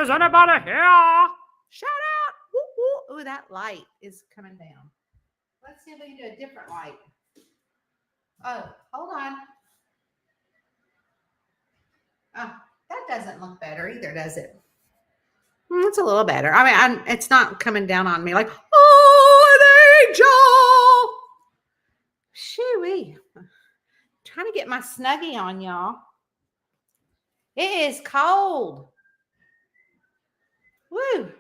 Is anybody here? Shout out. Woo, woo. Ooh, that light is coming down. Let's see if we can do a different light. Oh, hold on. Oh, that doesn't look better either, does it? It's a little better. I mean, it's not coming down on me like, oh, an angel. Shoo-wee. Trying to get my Snuggie on, y'all. It is cold. Woo.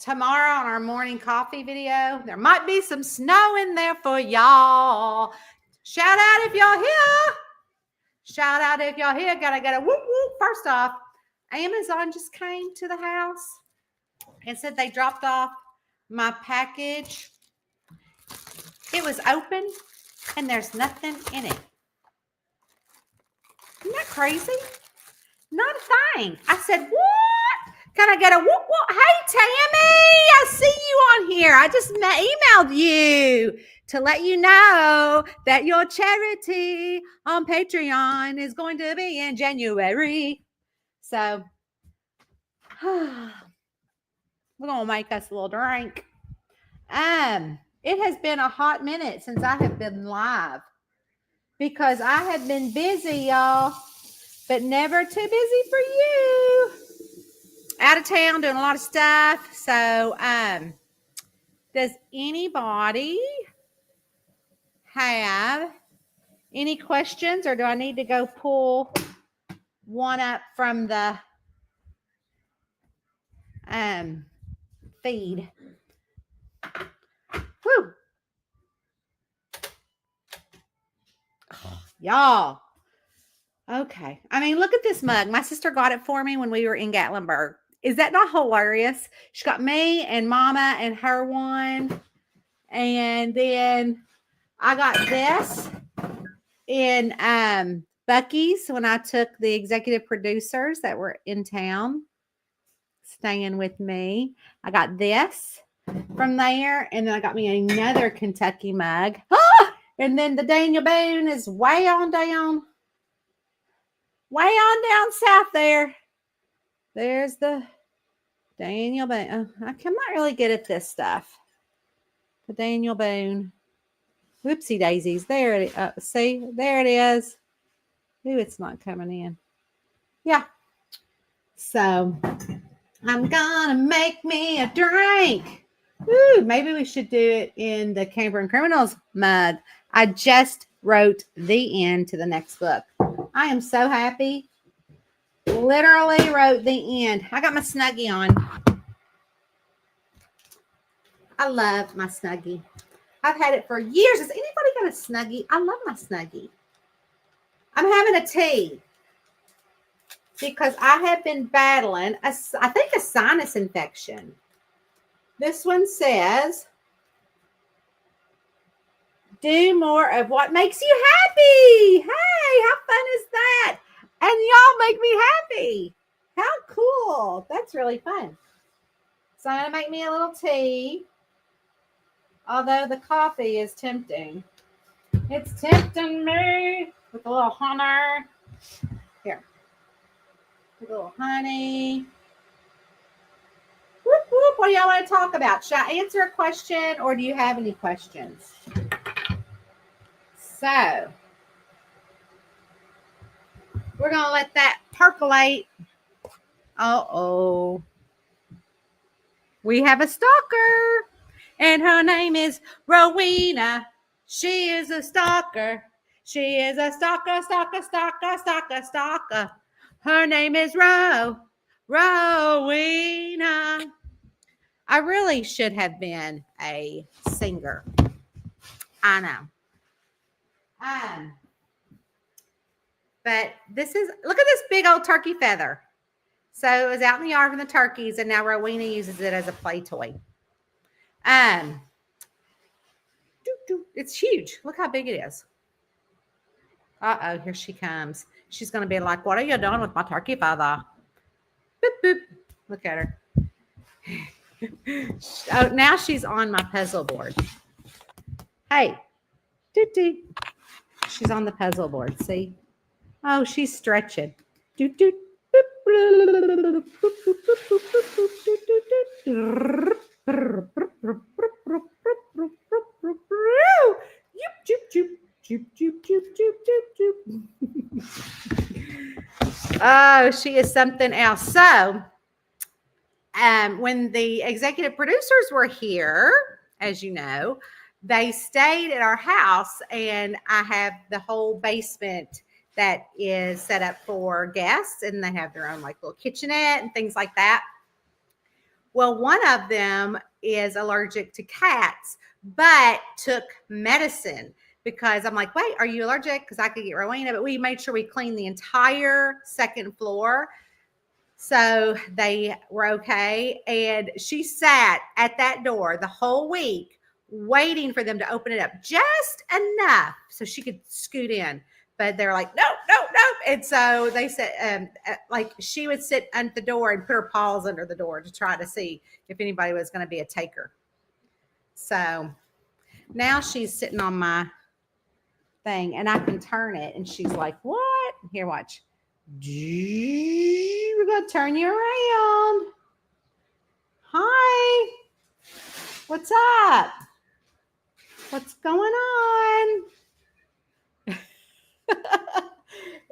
Tomorrow on our morning coffee video, there might be some snow in there for y'all. Shout out if y'all here. Shout out if y'all here. Gotta get a whoop whoop. First off, Amazon just came to the house and said they dropped off my package. It was open and there's nothing in it. Isn't that crazy? Not a thing. I said, what? Can I get a whoop whoop? Hey, Tammy, I see you on here. I just emailed you to let you know that your charity on Patreon is going to be in January. So, we're going to make us a little drink. It has been a hot minute since I have been live because I have been busy, y'all, but never too busy for you. Out of town doing a lot of stuff. So, does anybody have any questions, or do I need to go pull one up from the feed? Woo. Oh, y'all. Okay. I mean, look at this mug. My sister got it for me when we were in Gatlinburg. Is that not hilarious? She got me and Mama and her one. And then I got this in Buc-ee's when I took the executive producers that were in town staying with me. I got this from there. And then I got me another Kentucky mug. Ah! And then the Daniel Boone is way on down south there. There's the Daniel Boone. Oh, I'm not really good at this stuff. The Daniel Boone. Whoopsie daisies. There it is. See, there it is. Ooh, it's not coming in. Yeah. So I'm gonna make me a drink. Ooh, maybe we should do it in the Cambrian Criminals mug. I just wrote the end to the next book. I am so happy. Literally wrote the end. I got my Snuggie on. I love my Snuggie. I've had it for years. Has anybody got a Snuggie? I love my Snuggie. I'm having a tea because I have been battling, I think, a sinus infection. This one says, do more of what makes you happy. Hey, how fun is that? And y'all make me happy. How cool. That's really fun. So I'm going to make me a little tea. Although the coffee is tempting. It's tempting me with a little honey. Here. With a little honey. Whoop, whoop. What do y'all want to talk about? Should I answer a question or do you have any questions? So, we're going to let that percolate. Uh-oh. We have a stalker. And her name is Rowena. She is a stalker. She is a stalker, stalker, stalker, stalker, stalker. Her name is Rowena. I really should have been a singer. I know. But this is, look at this big old turkey feather. So it was out in the yard with the turkeys, and now Rowena uses it as a play toy. It's huge. Look how big it is. Uh-oh, here she comes. She's going to be like, what are you doing with my turkey feather? Boop, boop. Look at her. Oh, now she's on my puzzle board. Hey. Doot, doot. She's on the puzzle board. See? Oh, she's stretching. Doot, doot, boop. Oh, she is something else. So, when the executive producers were here, as you know, they stayed at our house, and I have the whole basement that is set up for guests, and they have their own like little kitchenette and things like that. Well, one of them is allergic to cats, but took medicine because I'm like, wait, are you allergic? Because I could get Rowena, but we made sure we cleaned the entire second floor. So they were okay. And she sat at that door the whole week waiting for them to open it up just enough so she could scoot in. But they're like, no, no, no. And so they said, like she would sit at the door and put her paws under the door to try to see if anybody was going to be a taker. So now she's sitting on my thing and I can turn it. And she's like, what? Here, watch. We're going to turn you around. Hi. What's up? What's going on?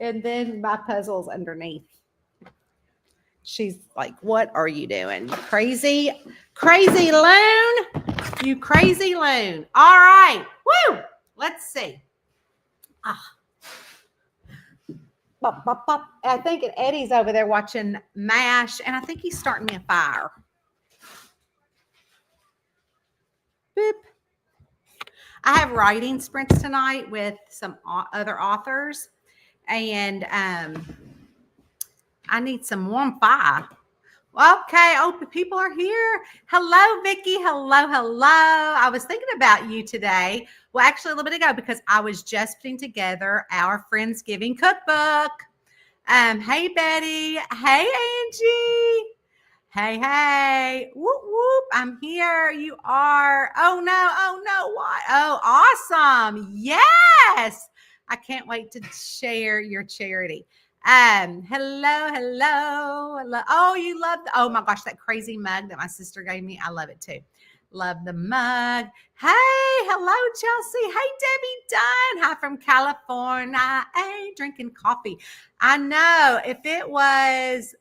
And then my puzzle's underneath. She's like, what are you doing? Crazy, crazy loon. You crazy loon. All right. Woo. Let's see. Bop, bop, bop. I think Eddie's over there watching MASH, and I think he's starting me a fire. Boop. I have writing sprints tonight with some other authors, and I need some warm fire. Okay, oh, people are here. Hello, Vicki. Hello, hello. I was thinking about you today. Well, actually, a little bit ago, because I was just putting together our Friendsgiving cookbook. Hey, Betty. Hey, Angie. Hey, hey. Whoop, whoop. I'm here. You are. Oh, no. Oh, no. Why? Oh, awesome. Yes. I can't wait to share your charity. Hello, hello. Oh, you love oh my gosh, that crazy mug that my sister gave me. I love it too. Love the mug. Hey, hello, Chelsea. Hey, Debbie Dunn. Hi from California. Hey, drinking coffee. I know if it was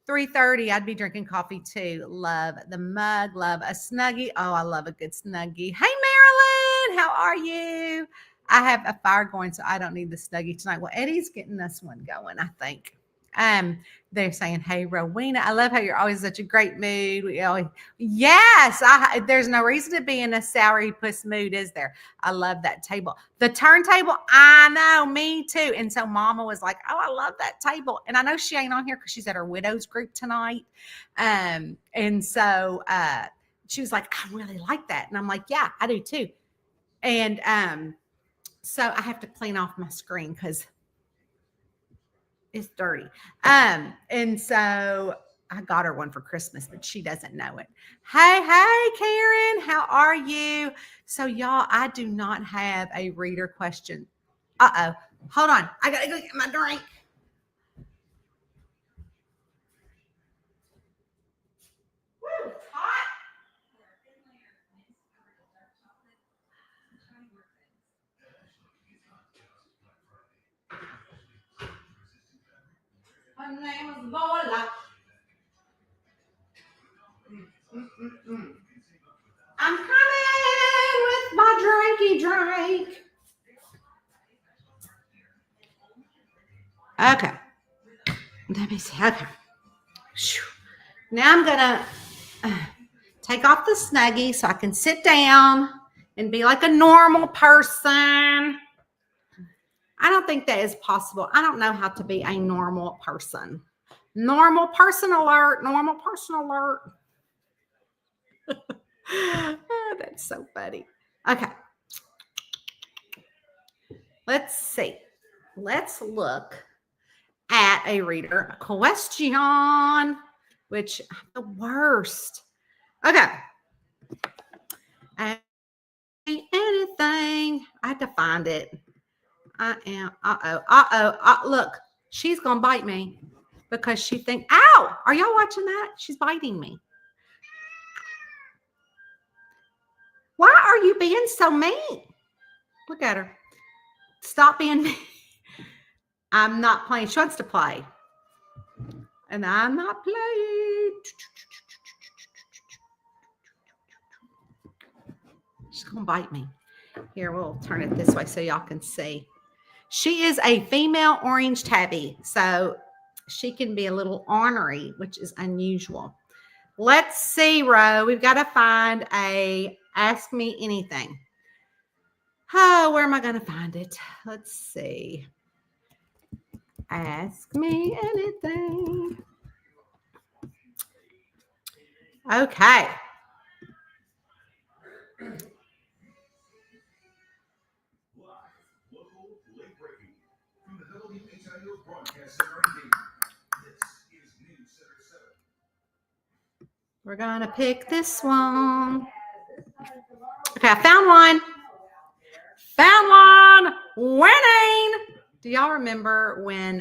3:30, I'd be drinking coffee too. Love the mug. Love a Snuggie. Oh, I love a good Snuggie. Hey, Marilyn. How are you? I have a fire going, so I don't need the Snuggie tonight. Well, Eddie's getting us one going, I think. They're saying, hey, Rowena, I love how you're always such a great mood. Yes, there's no reason to be in a sourpuss mood, is there? I love that table. The turntable, I know, me too. And so Mama was like, oh, I love that table. And I know she ain't on here because she's at her widow's group tonight. And so she was like, I really like that. And I'm like, yeah, I do too. And so I have to clean off my screen because it's dirty. And so I got her one for Christmas, but she doesn't know it. Hey, Karen, how are you? So y'all, I do not have a reader question. Uh-oh. Hold on. I got to go get my drink. Woo, it's hot. Her name is Lola. I'm coming with my drinky drink. Okay. Let me see. Okay. Now I'm going to take off the Snuggie so I can sit down and be like a normal person. I don't think that is possible. I don't know how to be a normal person. Normal person alert. Normal person alert. Oh, that's so funny. Okay. Let's see. Let's look at a reader question, which the worst. Okay. Anything. I have to find it. I am. Look, she's going to bite me. because she think, ow, are y'all watching that? She's biting me. Why are you being so mean? Look at her. Stop being mean. I'm not playing. She wants to play. And I'm not playing. She's going to bite me. Here, we'll turn it this way so y'all can see. She is a female orange tabby, so she can be a little ornery, which is unusual. Let's see, Ro. We've got to find a Ask Me Anything. Oh, where am I going to find it? Let's see. Ask me anything. Okay. We're going to pick this one. Okay, I found one. Found one. Winning. Do y'all remember when,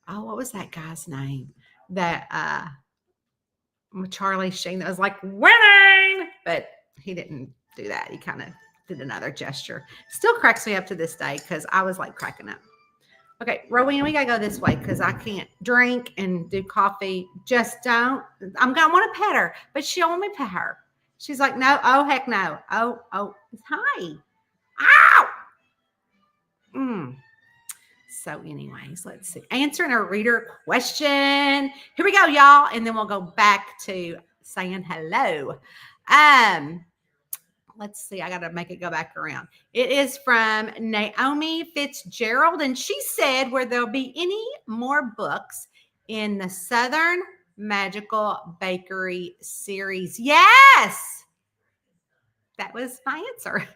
what was that guy's name? That Charlie Sheen that was like, winning. But he didn't do that. He kind of did another gesture. Still cracks me up to this day because I was like cracking up. Okay, Rowena, we got to go this way because I can't drink and do coffee. Just don't. I'm going to want to pet her, but she don't want me to pet her. She's like, no. Oh, heck no. Oh, hi. Ow. So anyways, let's see. Answering a reader question. Here we go, y'all. And then we'll go back to saying hello. Let's see. I got to make it go back around. It is from Naomi Fitzgerald. And she said, will there be any more books in the Southern Magical Bakery series? Yes. That was my answer.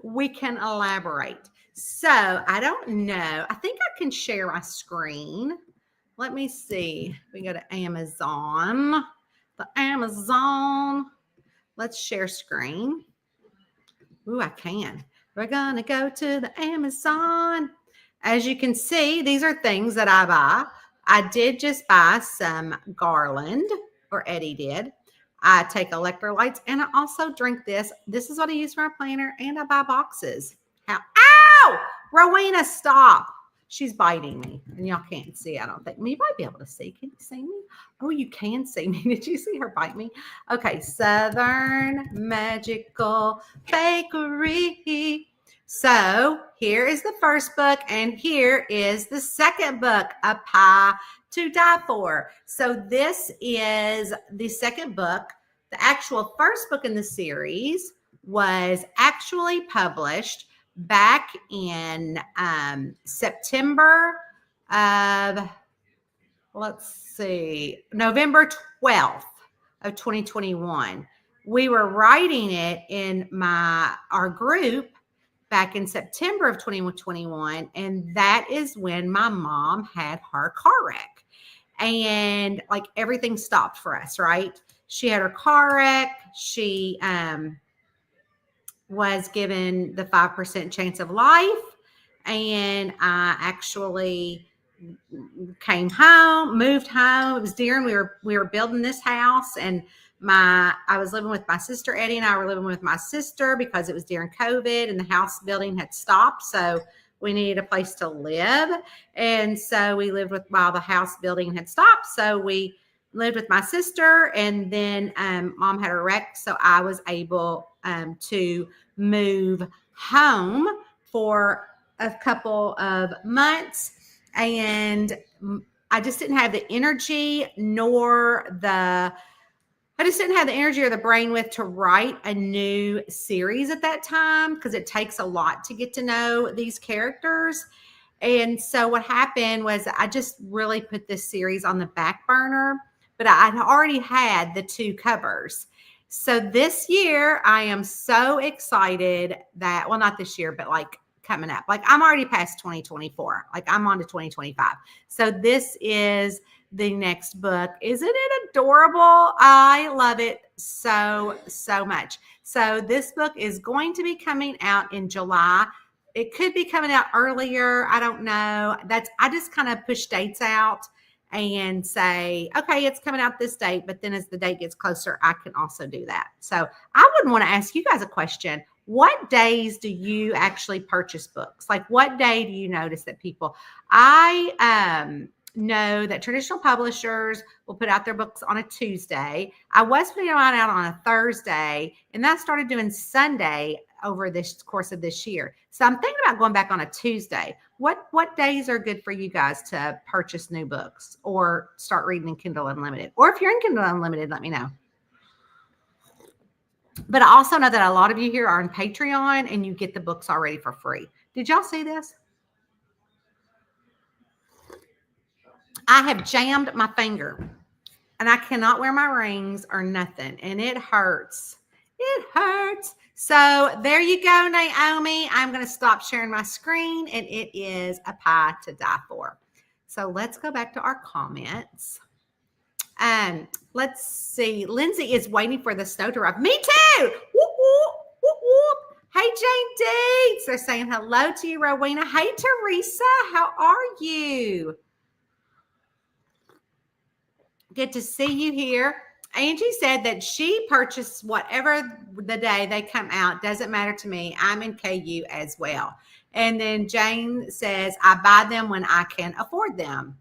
We can elaborate. So I don't know. I think I can share my screen. Let me see. We go to Amazon. The Amazon. Let's share screen. Ooh, I can. We're going to go to the Amazon. As you can see, these are things that I buy. I did just buy some garland, or Eddie did. I take electrolytes, and I also drink this. This is what I use for my planner, and I buy boxes. Ow! Rowena, stop. She's biting me, and y'all can't see, I don't think. You might be able to see. Can you see me? Oh, you can see me. Did you see her bite me? Okay, Southern Magical Bakery. So here is the first book, and here is the second book, A Pie to Die For. So this is the second book. The actual first book in the series was actually published back in September of, November 12th of 2021. We were writing it in our group back in September of 2021, and that is when my mom had her car wreck. And like everything stopped for us, right? She had her car wreck. She was given the 5% chance of life. And I actually came home, moved home. It was during we were building this house, and I was living with my sister. Eddie and I were living with my sister because it was during COVID and the house building had stopped. So we needed a place to live. And so we lived while the house building had stopped. So we lived with my sister, and then mom had a wreck. So I was able to move home for a couple of months, and I just didn't have the energy or the brainwidth to write a new series at that time, because it takes a lot to get to know these characters. And so what happened was I just really put this series on the back burner, but I'd already had the 2 covers. So this year I am so excited that, well, not this year, but like coming up, like I'm already past 2024, like I'm on to 2025. So this is the next book. Isn't it adorable? I love it so much. So this book is going to be coming out in July it could be coming out earlier. I don't know. I just kind of push dates out and say, okay, it's coming out this date, but then as the date gets closer, I can also do that. So I would want to ask you guys a question. What days do you actually purchase books? Like, what day do you notice that people, I know that traditional publishers will put out their books on a Tuesday. I was putting mine out on a Thursday, and then I started doing Sunday over this course of this year. So I'm thinking about going back on a Tuesday. What days are good for you guys to purchase new books or start reading in Kindle Unlimited? Or if you're in Kindle Unlimited, let me know. But I also know that a lot of you here are on Patreon and you get the books already for free. Did y'all see this? I have jammed my finger and I cannot wear my rings or nothing. And it hurts. It hurts. So there you go, Naomi. I'm going to stop sharing my screen, and it is a pie to die for. So let's go back to our comments. Let's see. Lindsay is waiting for the snow to arrive. Me too. Whoop, whoop, whoop, whoop. Hey, Jane Deeds. They're saying hello to you, Rowena. Hey, Teresa. How are you? Good to see you here. Angie said that she purchased whatever the day they come out. Doesn't matter to me. I'm in KU as well. And then Jane says, I buy them when I can afford them.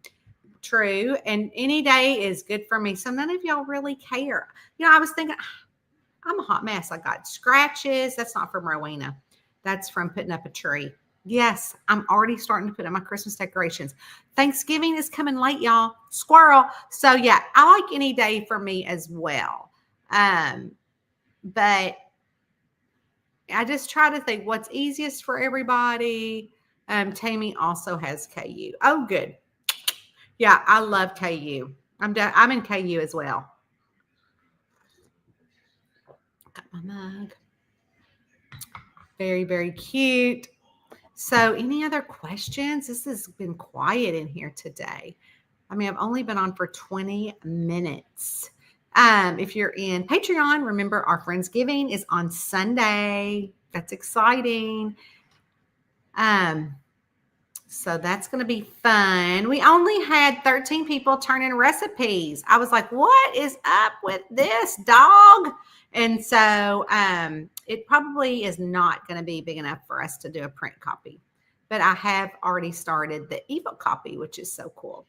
True. And any day is good for me. So none of y'all really care. You know, I was thinking, I'm a hot mess. I got scratches. That's not from Rowena. That's from putting up a tree. Yes, I'm already starting to put up my Christmas decorations. Thanksgiving is coming late, y'all. Squirrel. So yeah, I like any day for me as well. But I just try to think what's easiest for everybody. Tammy also has KU. Oh, good. Yeah, I love KU. I'm in KU as well. Got my mug. Very, very cute. So any other questions? This has been quiet in here today. I mean, I've only been on for 20 minutes. If you're in Patreon, remember our Friendsgiving is on Sunday. That's exciting. So that's going to be fun. We only had 13 people turn in recipes. I was like, what is up with this dog? And so it probably is not going to be big enough for us to do a print copy. But I have already started the ebook copy, which is so cool.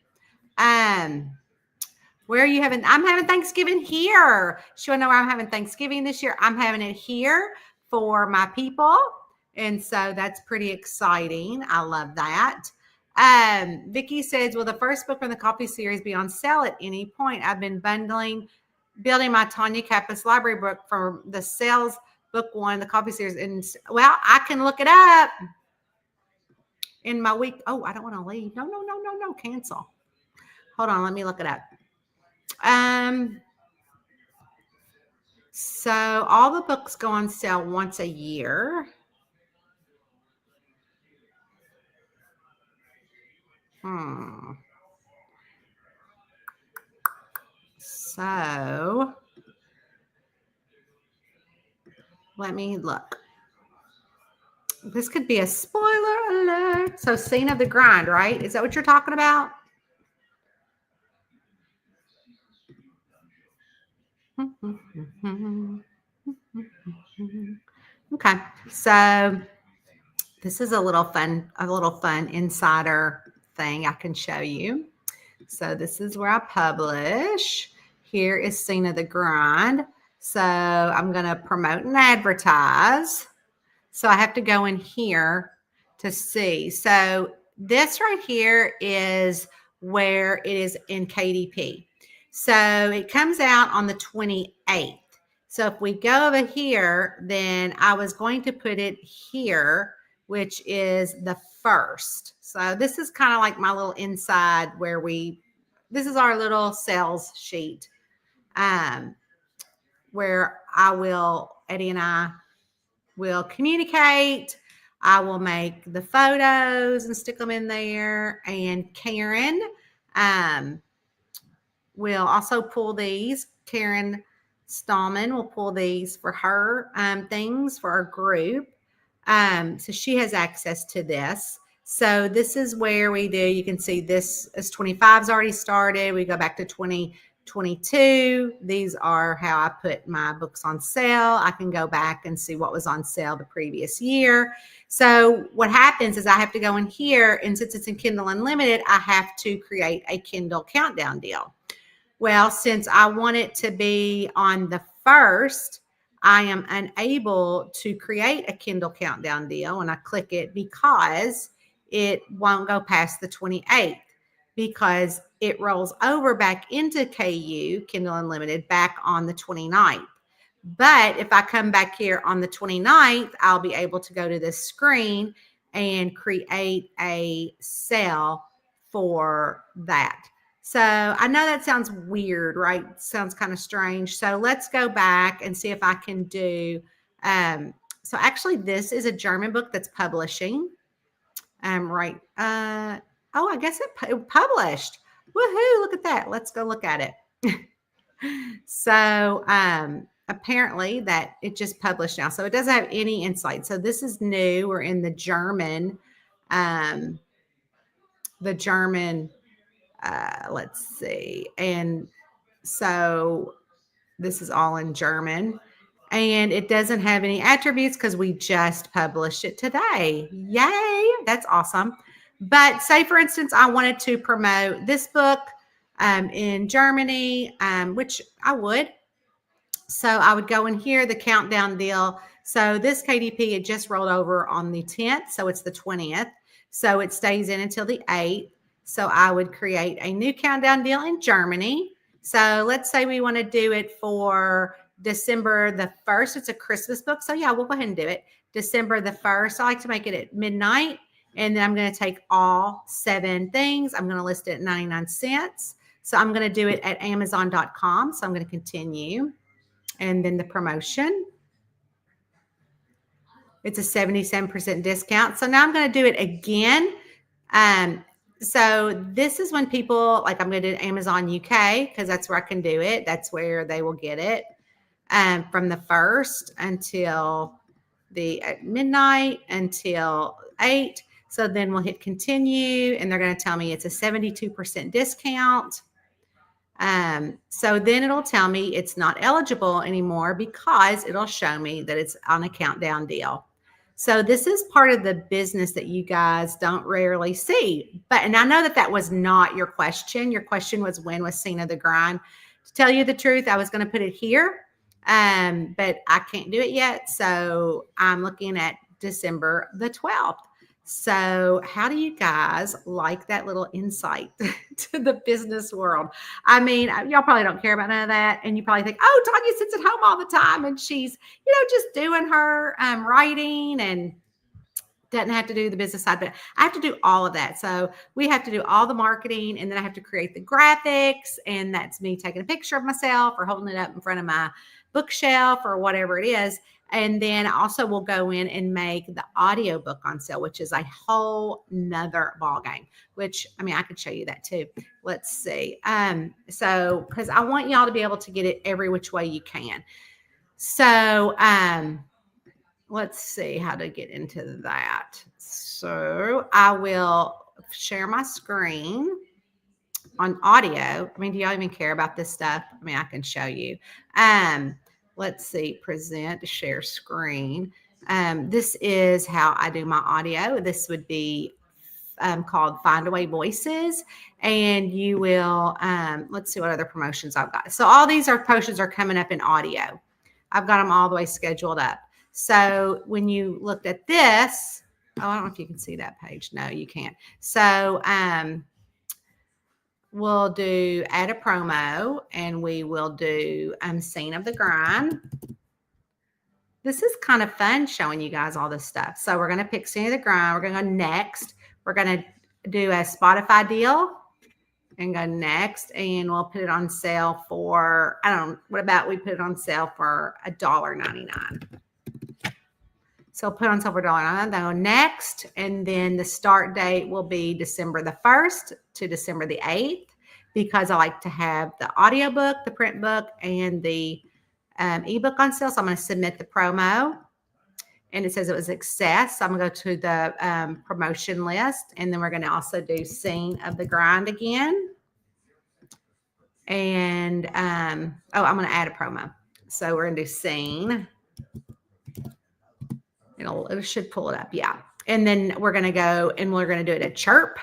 Where are you having? I'm having Thanksgiving here. She want to know where I'm having Thanksgiving this year. I'm having it here for my people. And so that's pretty exciting. I love that. Vicki says, will the first book from the copy series be on sale at any point? I've been building my Tanya Kappas library book from the sales book one, the copy series. And well, I can look it up in my week. Oh, I don't want to leave. No, cancel. Hold on. Let me look it up. So all the books go on sale once a year. So let me look. This could be a spoiler alert. So Scene of the Grind, right? Is that what you're talking about? Okay. So this is a little fun insider thing I can show you. So this is where I publish. Here is Scene of the Grind. So I'm going to promote and advertise. So I have to go in here to see. So this right here is where it is in KDP. So it comes out on the 28th. So if we go over here, then I was going to put it here, which is the 1st. So this is kind of like my little inside where this is our little sales sheet where Eddie and I will communicate. I will make the photos and stick them in there. And Karen will also pull these. Karen Stallman will pull these for her things for our group. So she has access to this. So this is where we do, you can see this is 25's already started. We go back to 2022. These are how I put my books on sale. I can go back and see what was on sale the previous year. So what happens is I have to go in here, and since it's in Kindle Unlimited, I have to create a Kindle countdown deal. Well, since I want it to be on the 1st, I am unable to create a Kindle countdown deal, and I click it because it won't go past the 28th, because it rolls over back into KU, Kindle Unlimited, back on the 29th. But if I come back here on the 29th, I'll be able to go to this screen and create a sale for that. So I know that sounds weird, right? Sounds kind of strange. So let's go back and see if I can do, so actually this is a German book that's publishing. Right. Oh, I guess it published. Woohoo, look at that. Let's go look at it. So apparently that it just published now. So it doesn't have any insight. So this is new. We're in the German, let's see. And so this is all in German, and it doesn't have any attributes because we just published it today. Yay, that's awesome. But say, for instance, I wanted to promote this book in Germany, which I would. So I would go in here, the countdown deal. So this KDP, it just rolled over on the 10th. So it's the 20th. So it stays in until the 8th. So I would create a new countdown deal in Germany. So let's say we want to do it for December the 1st. It's a Christmas book. So yeah, we'll go ahead and do it. December the 1st. I like to make it at midnight. And then I'm going to take all 7 things. I'm going to list it at 99 cents. So I'm going to do it at Amazon.com. So I'm going to continue. And then the promotion. It's a 77% discount. So now I'm going to do it again. So this is when people, like I'm going to do Amazon UK because that's where I can do it. That's where they will get it from the 1st until the midnight until 8. So then we'll hit continue, and they're going to tell me it's a 72% discount. So then it'll tell me it's not eligible anymore because it'll show me that it's on a countdown deal. So this is part of the business that you guys don't rarely see. And I know that that was not your question. Your question was, when was Cena the Grind? To tell you the truth, I was going to put it here, but I can't do it yet. So I'm looking at December the 12th. So how do you guys like that little insight to the business world? I mean, y'all probably don't care about none of that. And you probably think, oh, Tanya sits at home all the time and she's, just doing her writing and doesn't have to do the business side, but I have to do all of that. So we have to do all the marketing, and then I have to create the graphics, and that's me taking a picture of myself or holding it up in front of my bookshelf or whatever it is. And then also we'll go in and make the audiobook on sale, which is a whole nother ball game, which, I mean, I could show you that too. Let's see. So, because I want y'all to be able to get it every which way you can. So, let's see how to get into that. So I will share my screen on audio. I mean, do y'all even care about this stuff? I mean, I can show you. Let's see, present, share screen. This is how I do my audio. This would be called Find Away Voices. And you will, let's see what other promotions I've got. So all these promotions are coming up in audio. I've got them all the way scheduled up. So when you looked at this, I don't know if you can see that page. No, you can't. So we'll do add a promo, and we will do Scene of the Grind. This is kind of fun showing you guys all this stuff. So we're going to pick Scene of the Grind. We're going to go next. We're going to do a Spotify deal and go next, and we'll put it on sale for, what about we put it on sale for $1.99. So put on sale for $1.99. Then go next, and then the start date will be December the 1st to December the 8th, because I like to have the audiobook, the print book, and the ebook on sale. So I'm going to submit the promo. and it says it was success. So I'm going to go to the promotion list, and then we're going to also do scene of the grind again. And, I'm going to add a promo. So we're going to do scene. It should pull it up. Yeah. And then we're going to go and we're going to do it at Chirp.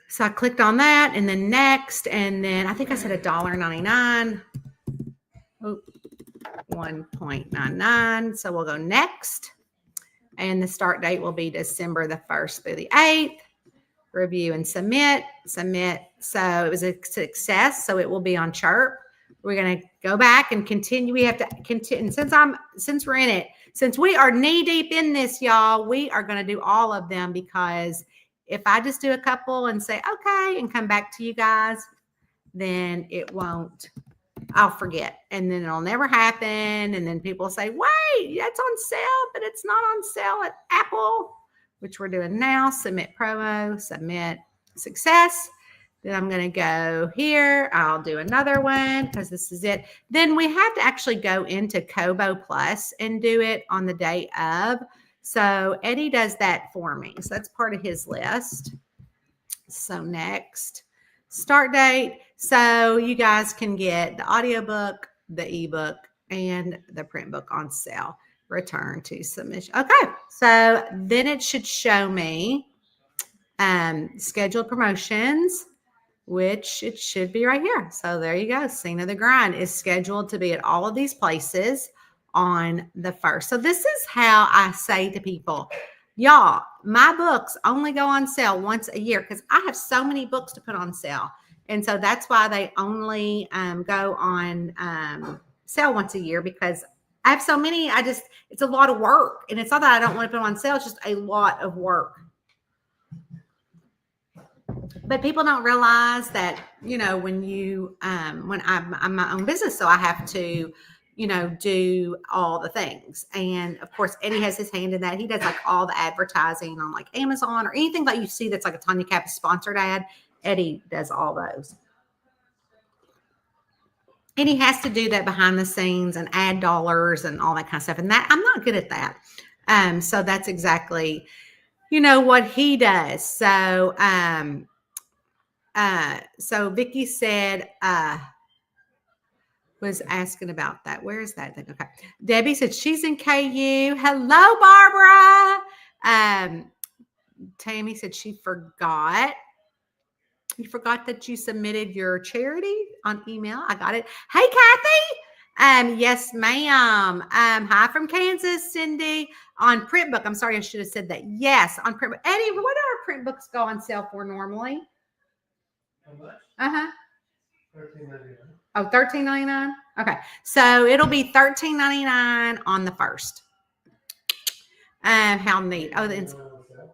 So I clicked on that and then next, and then I think I said $1.99. Oh, 1.99. So we'll go next. And the start date will be December the 1st through the 8th. Review and submit. So it was a success. So it will be on Chirp. We're going to go back and continue. We have to continue. Since we're in it, since we are knee deep in this, y'all, we are going to do all of them, because if I just do a couple and say, okay, and come back to you guys, then it won't, I'll forget. And then it'll never happen. And then people say, wait, that's on sale, but it's not on sale at Apple, which we're doing now. Submit promo, submit success. Then I'm going to go here. I'll do another one because this is it. Then we have to actually go into Kobo Plus and do it on the day of. So Eddie does that for me. So that's part of his list. So next, start date. So you guys can get the audiobook, the ebook, and the print book on sale. Return to submission. Okay. So then it should show me scheduled promotions, which it should be right here. So there you go. Scene of the Grind is scheduled to be at all of these places on the 1st. So this is how I say to people, y'all, my books only go on sale once a year because I have so many books to put on sale. And so that's why they only go on sale once a year, because I have so many. It's a lot of work. And it's not that I don't want to put them on sale. It's just a lot of work. But people don't realize that, when I'm my own business, so I have to, do all the things. And of course, Eddie has his hand in that. He does like all the advertising on like Amazon or anything that you see that's like a Tanya Kappas sponsored ad. Eddie does all those. And he has to do that behind the scenes and ad dollars and all that kind of stuff. And that I'm not good at that. So that's exactly, what he does. So, so Vicky said, was asking about that. Where is that thing? Okay. Debbie said she's in KU. Hello, Barbara. Tammy said she forgot. You forgot that you submitted your charity on email. I got it. Hey, Kathy. Yes, ma'am. Hi from Kansas, Cindy. On print book. I'm sorry, I should have said that. Yes, on print book. Eddie, what do our print books go on sale for normally? How much? Uh-huh. $13.99. Oh, $13.99? Okay. So it'll be $13.99 on the 1st. How neat. Oh,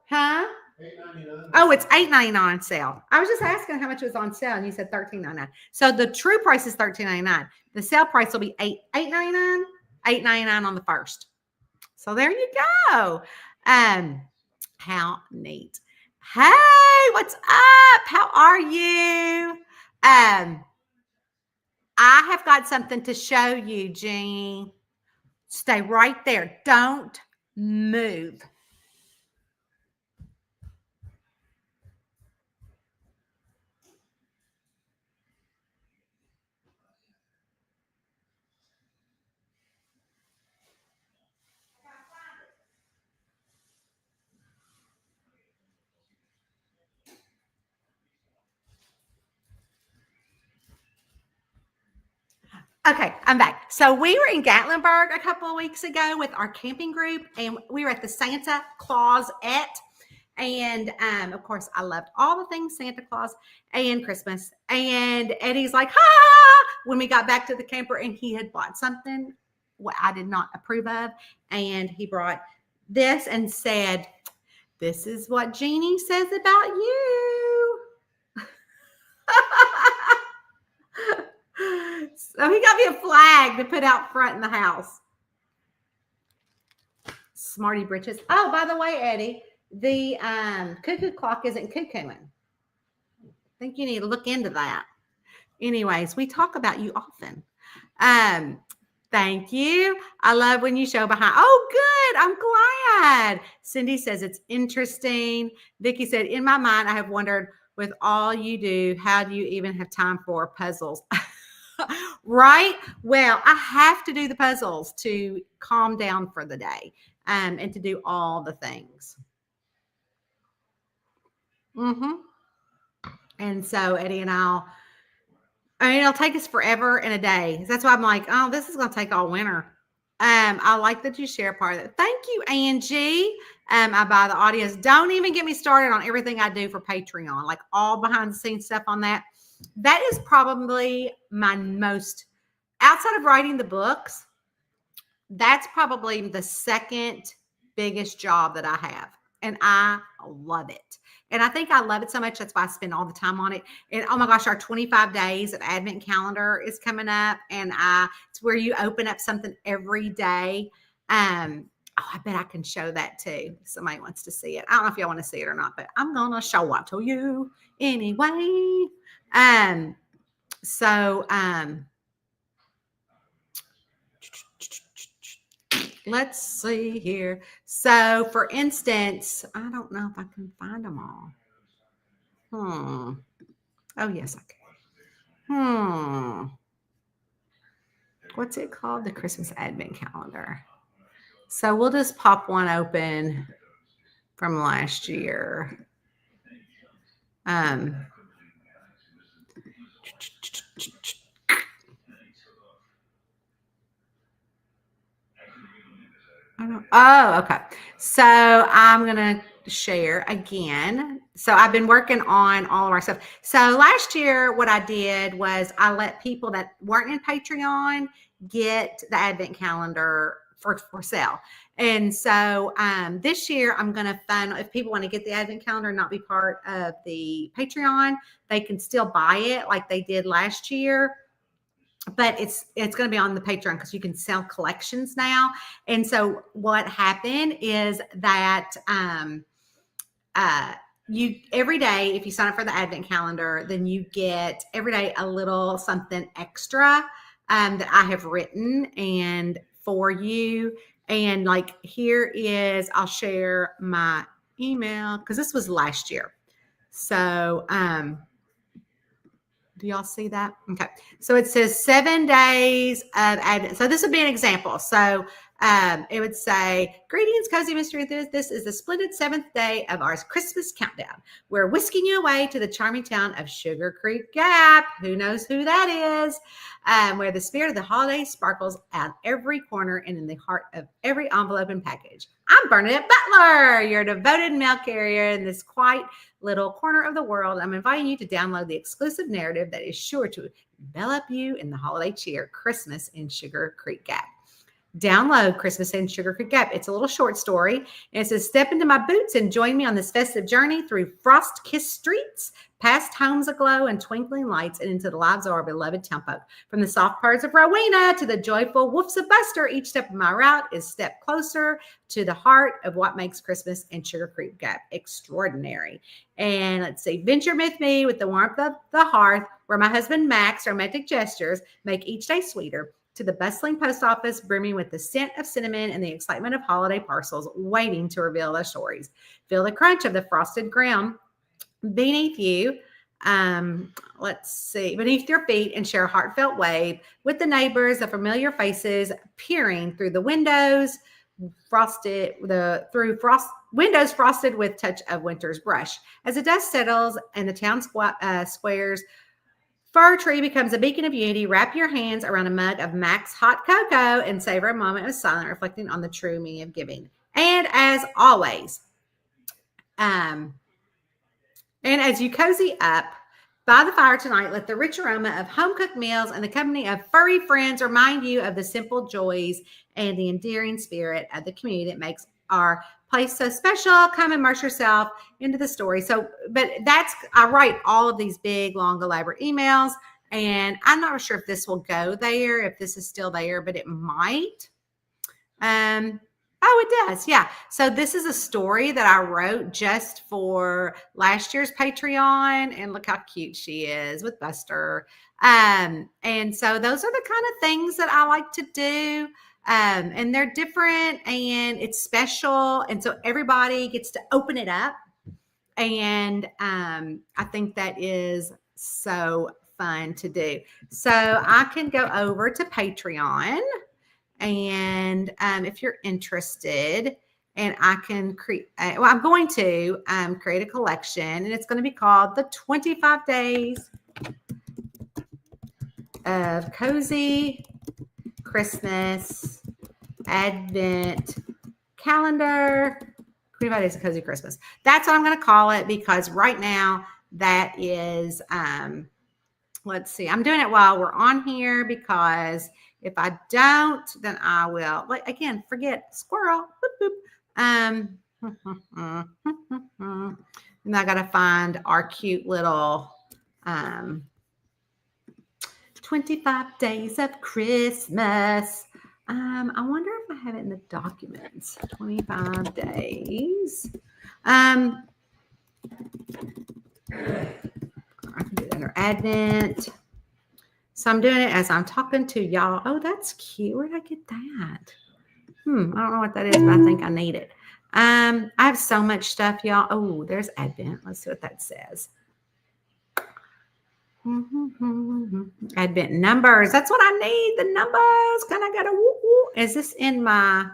huh? $8.99. Oh, it's $8.99 on sale. I was just asking how much it was on sale, and you said $13.99. So the true price is $13.99. The sale price will be $8.99. $8.99 on the 1st. So there you go. How neat. Hey, what's up? How are you? I have got something to show you, Jean. Stay right there. Don't move. Okay, I'm back. So we were in Gatlinburg a couple of weeks ago with our camping group, and we were at the Santa Claus-ette. And of course, I loved all the things Santa Claus and Christmas. And Eddie's like, ha! When we got back to the camper, and he had bought something what I did not approve of. And he brought this and said, this is what Jeannie says about you. So he got me a flag to put out front in the house. Smarty britches. Oh, by the way, Eddie, the cuckoo clock isn't cuckooing. I think you need to look into that. Anyways, we talk about you often. Thank you. I love when you show behind. Oh, good. I'm glad. Cindy says it's interesting. Vicki said, in my mind, I have wondered with all you do, how do you even have time for puzzles? Right? Well, I have to do the puzzles to calm down for the day and to do all the things. And so Eddie and it'll take us forever and a day. That's why I'm like, oh, this is going to take all winter. I like that you share part of it. Thank you, Angie. I buy the audios. Don't even get me started on everything I do for Patreon, like all behind the scenes stuff on that. That is probably my most, outside of writing the books, that's probably the second biggest job that I have. And I love it. And I think I love it so much. That's why I spend all the time on it. And oh my gosh, our 25 days of Advent calendar is coming up. And it's where you open up something every day. I bet I can show that too. If somebody wants to see it. I don't know if y'all want to see it or not, but I'm going to show it to you anyway. Let's see here. So, for instance, I don't know if I can find them all. Oh, yes, I can. What's it called? The Christmas Advent Calendar. So, we'll just pop one open from last year. Okay. So I'm going to share again. So I've been working on all of our stuff. So last year, what I did was I let people that weren't in Patreon get the Advent calendar for sale. And so this year, I'm going to fund, if people want to get the Advent calendar and not be part of the Patreon, they can still buy it like they did last year. But it's going to be on the Patreon because you can sell collections now. And so what happened is that you every day, if you sign up for the Advent calendar, then you get every day a little something extra that I have written and for you. And like here is, I'll share my email because this was last year. So do y'all see that? Okay. So it says 7 days of Advent. So this would be an example. So it would say, greetings, Cozy Mystery. This is the splendid 7th day of our Christmas countdown. We're whisking you away to the charming town of Sugar Creek Gap. Who knows who that is? Where the spirit of the holiday sparkles at every corner and in the heart of every envelope and package. I'm Bernadette Butler, your devoted mail carrier in this quiet little corner of the world. I'm inviting you to download the exclusive narrative that is sure to envelop you in the holiday cheer, Christmas in Sugar Creek Gap. Download Christmas in Sugar Creek Gap. It's a little short story. And it says, step into my boots and join me on this festive journey through frost-kissed streets, past homes aglow and twinkling lights, and into the lives of our beloved townfolk. From the soft purrs of Rowena to the joyful woofs of Buster, each step of my route is a step closer to the heart of what makes Christmas in Sugar Creek Gap extraordinary. And let's see, venture with me with the warmth of the hearth, where my husband Mac's romantic gestures make each day sweeter, to the bustling post office brimming with the scent of cinnamon and the excitement of holiday parcels waiting to reveal their stories. Feel the crunch of the frosted ground beneath you. Let's see, beneath your feet, and share a heartfelt wave with the neighbors, the familiar faces peering through the windows, windows frosted with touch of winter's brush. As the dust settles and the town squares, Fir Tree becomes a beacon of unity. Wrap your hands around a mug of Mac's hot cocoa and savor a moment of silence, reflecting on the true meaning of giving. And as always, and as you cozy up by the fire tonight, let the rich aroma of home-cooked meals and the company of furry friends remind you of the simple joys and the endearing spirit of the community that makes our place so special. Come immerse yourself into the story. So, but I write all of these big, long, elaborate emails, and I'm not sure if this will go there, if this is still there, but it might. Oh, it does. Yeah. So this is a story that I wrote just for last year's Patreon. And look how cute she is with Buster. And so those are the kind of things that I like to do. And they're different and it's special. And so everybody gets to open it up. And I think that is so fun to do. So I can go over to Patreon. And if you're interested, and I can create, well, I'm going to create a collection, and it's going to be called the 25 Days of Cozy Christmas Advent Calendar. 25 Days of Cozy Christmas. That's what I'm going to call it, because right now that is, let's see, I'm doing it while we're on here, because if I don't, then I will, like, again, forget squirrel. Boop, boop. And I got to find our cute little 25 Days of Christmas. I wonder if I have it in the documents. 25 days. I can do it under Advent. So I'm doing it as I'm talking to y'all. Oh, that's cute. Where did I get that? I don't know what that is, but I think I need it. I have so much stuff, y'all. Oh, there's Advent. Let's see what that says. Advent numbers. That's what I need. The numbers. Can I get a woo woo? Is this in my?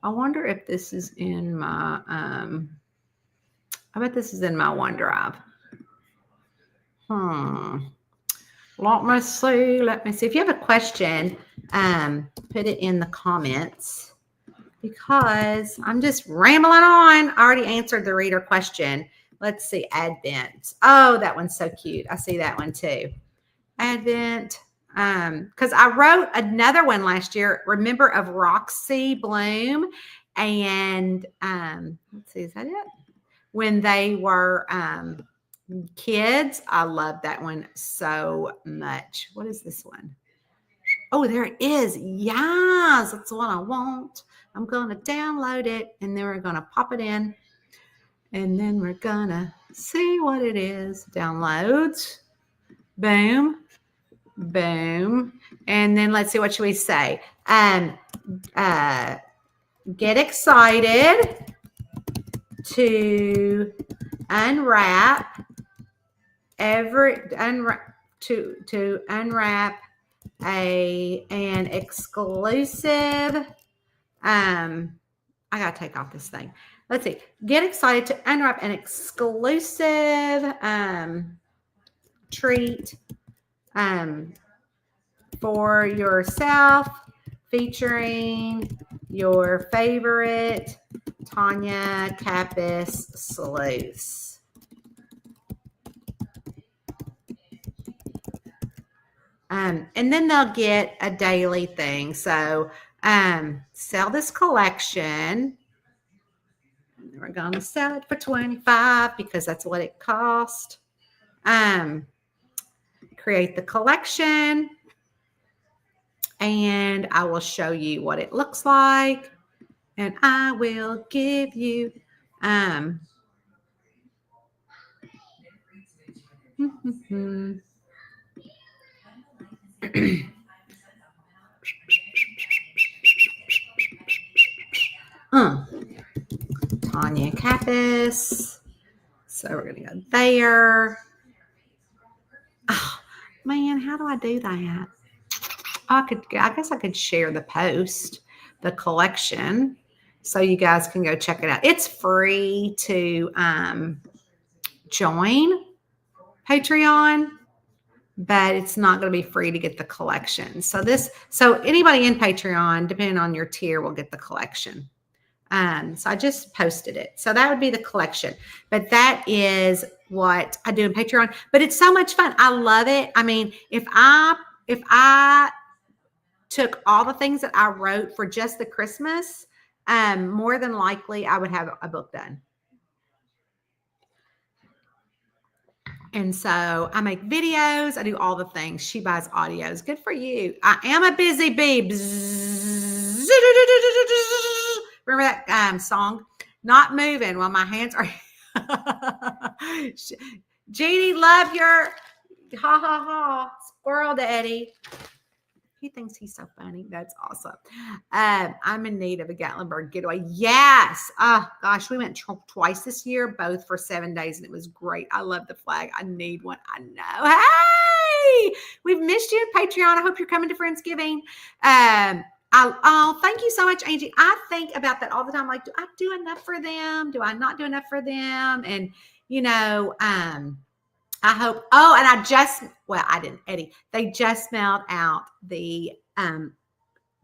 I wonder if this is in my. I bet this is in my OneDrive. Let me see. Let me see. If you have a question, put it in the comments, because I'm just rambling on. I already answered the reader question. Let's see. Advent. Oh, that one's so cute. I see that one too. Advent. Because I wrote another one last year. Remember, of Roxy Bloom, and let's see, is that it? When they were kids. I love that one so much. What is this one? Oh, there it is. Yes, that's what I want. I'm going to download it, and then we're going to pop it in, and then we're going to see what it is. Downloads. Boom. Boom. And then let's see, what should we say? Get excited to unwrap an exclusive. I gotta take off this thing. Let's see. Get excited to unwrap an exclusive treat for yourself, featuring your favorite Tanya Kappas sleuths. And then they'll get a daily thing. So sell this collection. We're going to sell it for $25 because that's what it cost. Create the collection, and I will show you what it looks like, and I will give you Tanya Kappas. So we're going to go there. Oh, man, how do I do that? I guess I could share the post, the collection, so you guys can go check it out. It's free to join Patreon, but it's not going to be free to get the collection. So anybody in Patreon, depending on your tier, will get the collection. So I just posted it. So that would be the collection. But that is what I do in Patreon. But it's so much fun. I love it. I mean, if I took all the things that I wrote for just the Christmas, more than likely I would have a book done. And so I make videos. I do all the things. She buys audios. Good for you. I am a busy bee. Remember that song? Not moving while my hands are. Jeannie, love your ha ha ha squirrel daddy. He thinks he's so funny. That's awesome. I'm in need of a Gatlinburg getaway. Yes. Oh, gosh. We went twice this year, both for 7 days, and it was great. I love the flag. I need one. I know. Hey, we've missed you, Patreon. I hope you're coming to Friendsgiving. Oh, thank you so much, Angie. I think about that all the time. Like, do I do enough for them? Do I not do enough for them? And, I hope. Oh, and I didn't, Eddie. They just mailed out the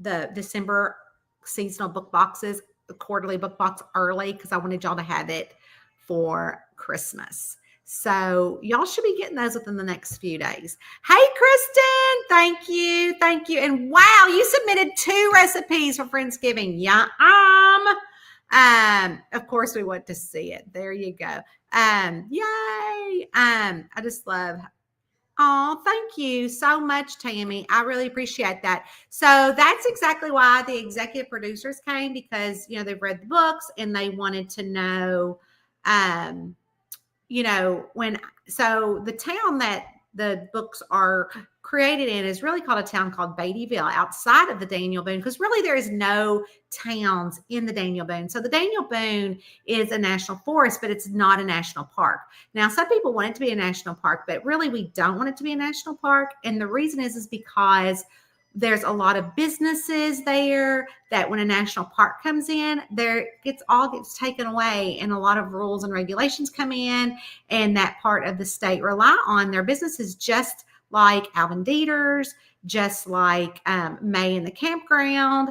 December seasonal book boxes, the quarterly book box early because I wanted y'all to have it for Christmas. So y'all should be getting those within the next few days. Hey, Kristen, thank you. And wow, you submitted 2 recipes for Friendsgiving. Of course we want to see it. There you go. Yay. I just love. Oh, thank you so much, Tammy. I really appreciate that. So that's exactly why the executive producers came, because, they've read the books and they wanted to know, so the town that the books are created in is really called a town called Beattyville, outside of the Daniel Boone, because really there is no towns in the Daniel Boone. So the Daniel Boone is a national forest, but it's not a national park. Now, some people want it to be a national park, but really we don't want it to be a national park. And the reason is because there's a lot of businesses there that when a national park comes in, gets taken away, and a lot of rules and regulations come in, and that part of the state rely on their businesses, just like Alvin Dieter's, just like May in the campground,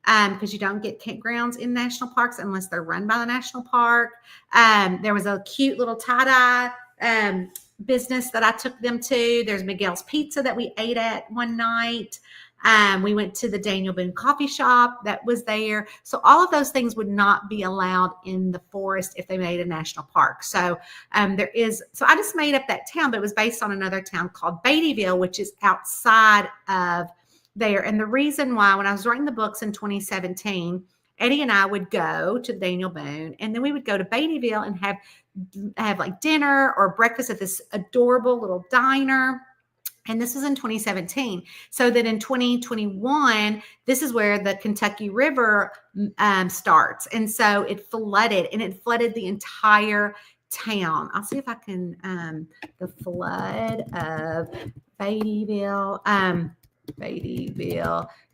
because you don't get campgrounds in national parks unless they're run by the national park. There was a cute little tie-dye business that I took them to. There's Miguel's Pizza that we ate at one night. We went to the Daniel Boone coffee shop that was there. So all of those things would not be allowed in the forest if they made a national park. So so I just made up that town, but it was based on another town called Beattyville, which is outside of there. And the reason why, when I was writing the books in 2017, Eddie and I would go to Daniel Boone, and then we would go to Beattyville and have like dinner or breakfast at this adorable little diner. And this was in 2017. So that in 2021, this is where the Kentucky River starts. And so it flooded the entire town. I'll see if I can, the flood of Beattyville,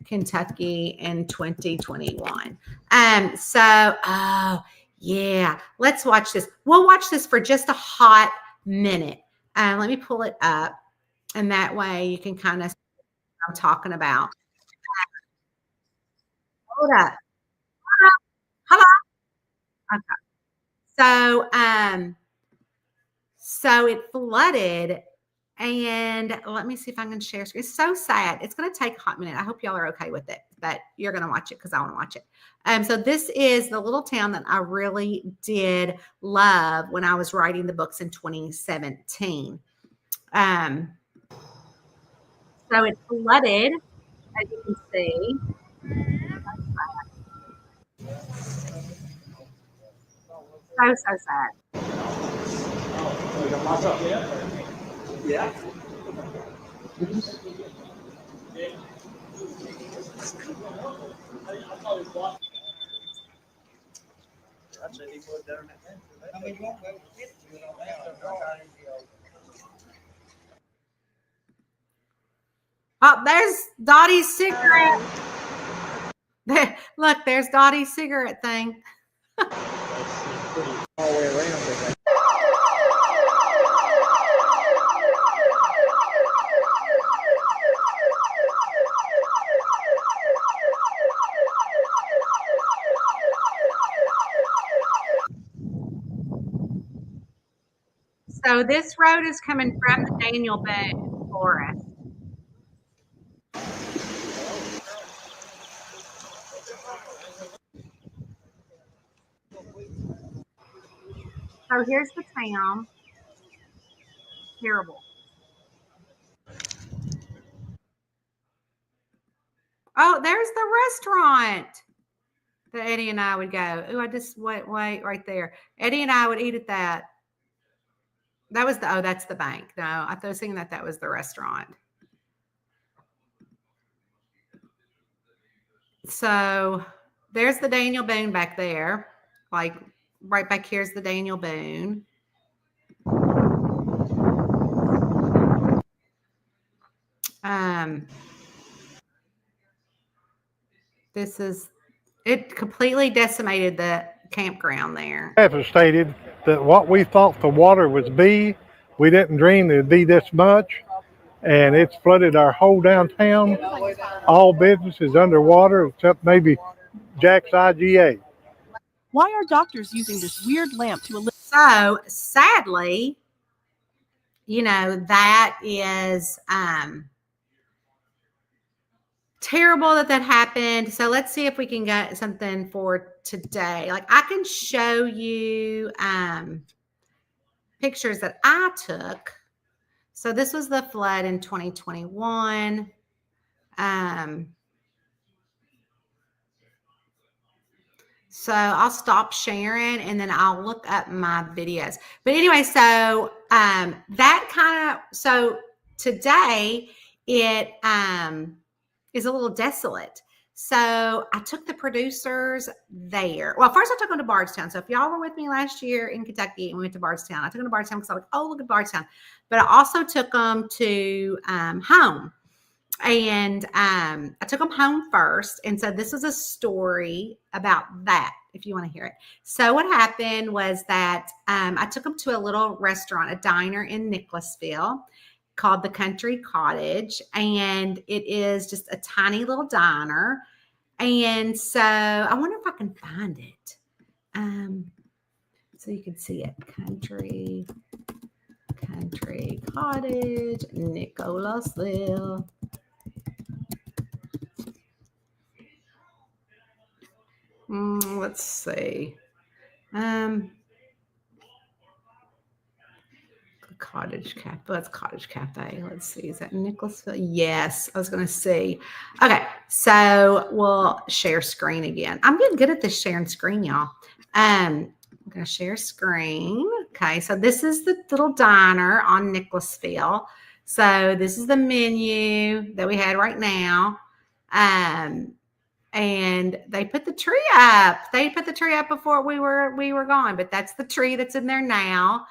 Kentucky in 2021. Yeah, let's watch this. We'll watch this for just a hot minute. Let me pull it up. And that way you can kind of see what I'm talking about. Hold up. Hello. Okay. So it flooded, and let me see if I can share screen. It's so sad. It's going to take a hot minute. I hope y'all are okay with it, but you're going to watch it because I want to watch it. So this is the little town that I really did love when I was writing the books in 2017. So it flooded, as you can see. So sad. Yeah. Oh, there's Dottie's cigarette. There, look, there's Dottie's cigarette thing. All the way around. So this road is coming from the Daniel Boone Forest. So here's the town. Terrible. Oh, there's the restaurant. that Eddie and I would go. Oh, I just wait right there. Eddie and I would eat at that. That was that's the bank. No, I was thinking that was the restaurant. So there's the Daniel Boone back there. Like right back here's the Daniel Boone. This is, it completely decimated the campground there. Devastated that what we thought the water would be, we didn't dream it would be this much. And it's flooded our whole downtown. All businesses underwater except maybe Jack's IGA. Why are doctors using this weird lamp to eliminate? So sadly, that is terrible that happened. So let's see if we can get something for today. Like I can show you pictures that I took. So this was the flood in 2021. So I'll stop sharing and then I'll look up my videos. But anyway, so so today it is a little desolate. So I took the producers there. Well, first I took them to Bardstown. So if y'all were with me last year in Kentucky and we went to Bardstown, I took them to Bardstown because I was like, oh, look at Bardstown. But I also took them to home. And I took them home first. And so this is a story about that, if you want to hear it. So what happened was that I took them to a little restaurant, a diner in Nicholasville called the Country Cottage. And it is just a tiny little diner. And so I wonder if I can find it. So you can see it. Country Cottage, Nicholasville. Let's see. Cottage Cafe. That's Cottage Cafe. Let's see. Is that Nicholasville? Yes. I was going to see. Okay. So we'll share screen again. I'm getting good at this sharing screen, y'all. I'm going to share screen. Okay. So this is the little diner on Nicholasville. So this is the menu that we had right now. And they put the tree up. They put the tree up before we were gone, but that's the tree that's in there now.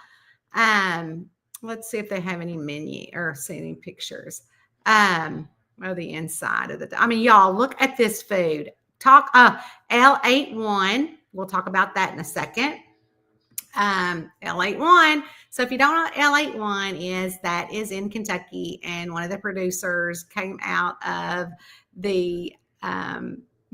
Let's see if they have any menu or see any pictures. Or the inside of y'all look at this food. L81. We'll talk about that in a second. L81. So if you don't know what L81 is, that is in Kentucky, and one of the producers came out of the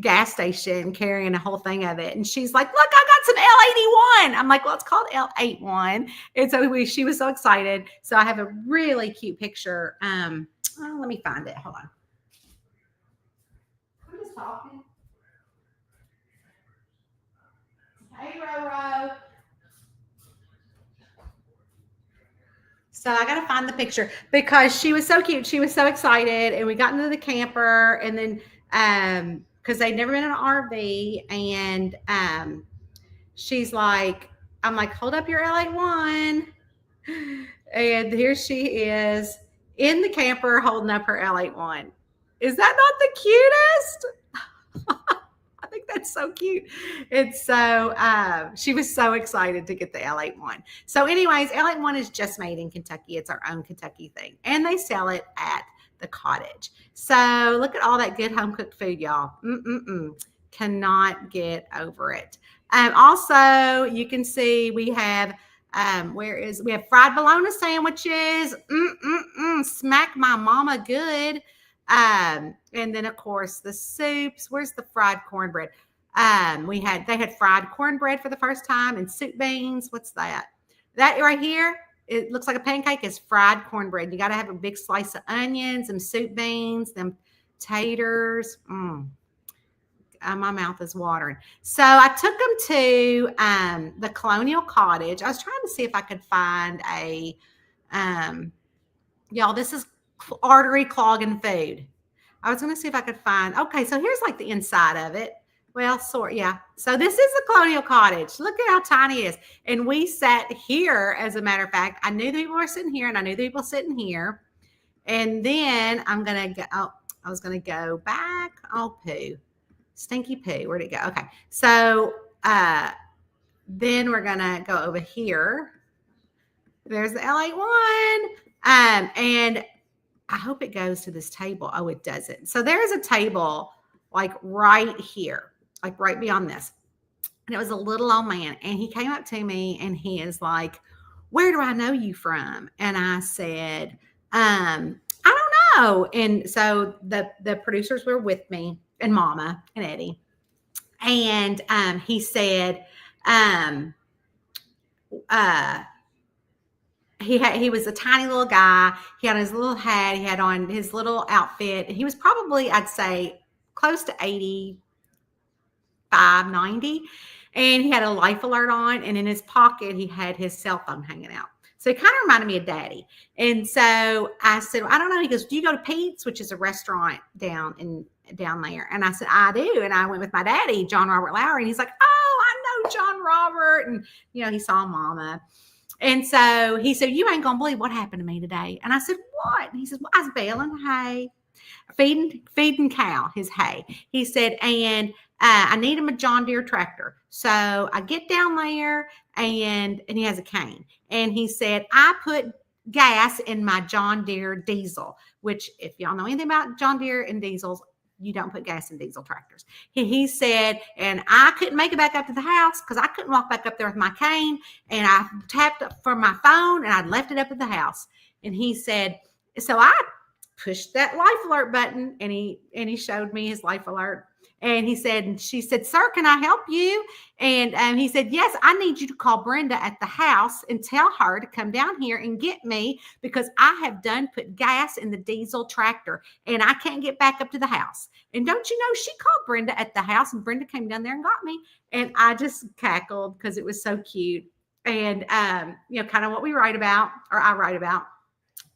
gas station carrying a whole thing of it, and she's like, look, I got some L81. I'm like, well, it's called L81. And so she was so excited. So I have a really cute picture. Let me find it. Hold on. I'm just talking. Hey, Roro. So I got to find the picture because she was so cute. She was so excited, and we got into the camper, and then because they'd never been in an RV, and she's like, I'm like, hold up your L81. And here she is in the camper holding up her L81. Is that not the cutest? I think that's so cute. It's so, she was so excited to get the L81. So anyways, L81 is just made in Kentucky. It's our own Kentucky thing. And they sell it at the cottage. So look at all that good home cooked food, y'all. Cannot get over it. Also, you can see we have we have fried bologna sandwiches. Smack my mama good. And then of course the soups. Where's the fried cornbread? They had fried cornbread for the first time and soup beans. What's that? That right here, it looks like a pancake, is fried cornbread. You got to have a big slice of onions, some soup beans, them taters. My mouth is watering. So I took them to the Colonial Cottage. I was trying to see if I could find a, y'all, this is artery clogging food. I was going to see if I could find, okay, so here's like the inside of it Well, yeah. So this is the Colonial Cottage. Look at how tiny it is. And we sat here, as a matter of fact. I knew the people were sitting here, and I knew the people sitting here. And then I'm going to go, I was going to go back. Oh, poo. Stinky poo. Where'd it go? Okay. So then we're going to go over here. There's the L8 one. And I hope it goes to this table. Oh, it doesn't. So there's a table like right here, like right beyond this. And it was a little old man. And he came up to me and he is like, where do I know you from? And I said, I don't know. And so the producers were with me, and Mama and Eddie. And he said, he was a tiny little guy. He had his little hat. He had on his little outfit. He was probably, I'd say, close to 85, 90. And he had a life alert on. And in his pocket, he had his cell phone hanging out. So it kind of reminded me of Daddy. And so I said, I don't know. He goes, do you go to Pete's, which is a restaurant down there? And I said, I do. And I went with my daddy, John Robert Lowry. And he's like, oh, I know John Robert. And, he saw Mama. And so he said, you ain't going to believe what happened to me today. And I said, what? And he said, well, I was baling hay, feeding cow his hay. He said, and I need him a John Deere tractor. So I get down there and he has a cane. And he said, I put gas in my John Deere diesel, which if y'all know anything about John Deere and diesels, you don't put gas in diesel tractors. He said, and I couldn't make it back up to the house because I couldn't walk back up there with my cane. And I tapped for my phone and I left it up at the house. And he said, so I pushed that life alert button and he showed me his life alert. And she said, sir, can I help you? And he said, yes, I need you to call Brenda at the house and tell her to come down here and get me because I have put gas in the diesel tractor and I can't get back up to the house. And don't you know, she called Brenda at the house and Brenda came down there and got me. And I just cackled because it was so cute. And, kind of what we write about, or I write about.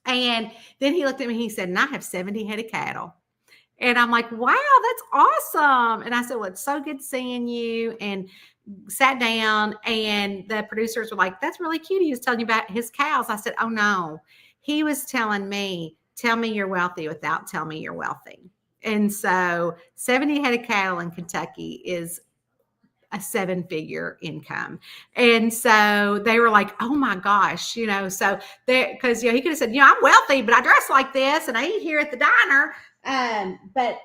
And then he looked at me and he said, and I have 70 head of cattle. And I'm like, wow, that's awesome. And I said, well, it's so good seeing you. And sat down and the producers were like, that's really cute. He was telling you about his cows. I said, oh no, he was telling me, tell me you're wealthy without telling me you're wealthy. And so 70 head of cattle in Kentucky is a 7-figure income. And so they were like, oh my gosh, so because he could have said, I'm wealthy, but I dress like this and I eat here at the diner. But